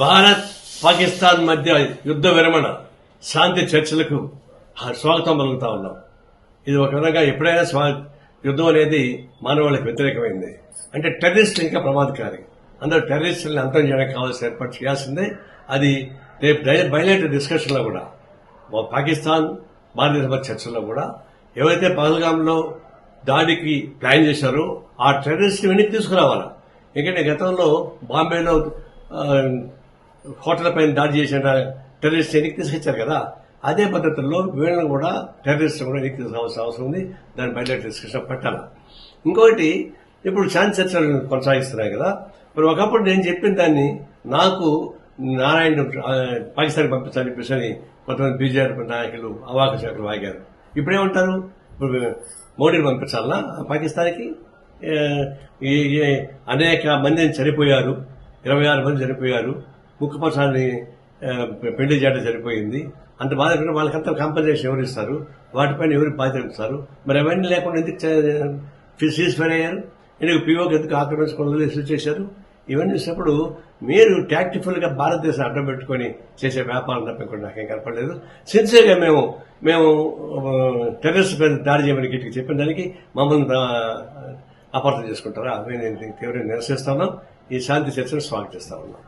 భారత్ పాకిస్తాన్ మధ్య యుద్ధ విరమణ శాంతి చర్చలకు స్వాగతం పలుకుతా ఉన్నాం. ఇది ఒక విధంగా ఎప్పుడైనా యుద్ధం అనేది మానవాళికి వ్యతిరేకమైంది. అంటే టెర్రరిస్టులు ఇంకా ప్రమాదకారి. అందరూ టెర్రరిస్టులను అంతం చేయడానికి కావాల్సిన ఏర్పాటు చేయాల్సిందే. అది రేపు బయలుదేరే డిస్కషన్లో కూడా పాకిస్తాన్ భారతదేశ మధ్య చర్చల్లో కూడా ఎవరైతే పహల్గాంలో దాడికి ప్లాన్ చేశారో ఆ టెర్రరిస్ట్ వెనక్కి తీసుకురావాలా. ఎందుకంటే గతంలో బాంబేలో హోటల్ పైన దాడి చేసిన టెర్రరిస్ట్ వెనక్కి తీసుకొచ్చారు కదా, అదే పద్ధతుల్లో వీళ్ళని కూడా టెర్రరిస్ట్ కూడా వెనక్కి తీసుకోవాల్సిన అవసరం ఉంది. దాని బయట డిస్కషన్ పెట్టాలి. ఇంకొకటి, ఇప్పుడు శాంతి చర్చలు కొనసాగిస్తున్నాయి కదా. మరి ఒకప్పుడు నేను చెప్పిన దాన్ని నాకు నారాయణ పాకిస్తాన్ పంపించాలని చెప్పేసి కొంతమంది బీజేపీ నాయకులు అవాక శాఖలు వాగారు. ఇప్పుడేమంటారు? ఇప్పుడు మోడీని పంపించాలనా పాకిస్తాన్కి? అనేక మందిని చనిపోయారు, 26 మంది చనిపోయారు, ముఖ్యపక్షాన్ని పెళ్లి చేయడం సరిపోయింది. అంత బాధ వాళ్ళకంతా కాంపన్సేషన్ ఎవరు ఇస్తారు? వాటిపైన ఎవరు బాధ్యత ఇస్తారు? మరి అవన్నీ లేకుండా ఎందుకు సీజ్ ఫైర్ అయ్యారు? ఎందుకు పీఓకి ఎందుకు ఆక్రమించుకోవడం ఇష్యూ చేశారు? ఇవన్నీ చూసినప్పుడు మీరు టాక్టిఫుల్ గా భారతదేశం అడ్డం పెట్టుకుని చేసే వ్యాపారం తప్పకుండా నాకేం కనపడలేదు. సిన్సియర్గా మేము టెర్రరిస్ట్ పైన దాడి చేయమని గట్టిగా చెప్పిన దానికి మమ్మల్ని అపార్థం చేసుకుంటారా? నేను తీవ్రంగా నిరసిస్తా ఉన్నాం. ఈ శాంతి చర్చను స్వాగతిస్తా ఉన్నాం.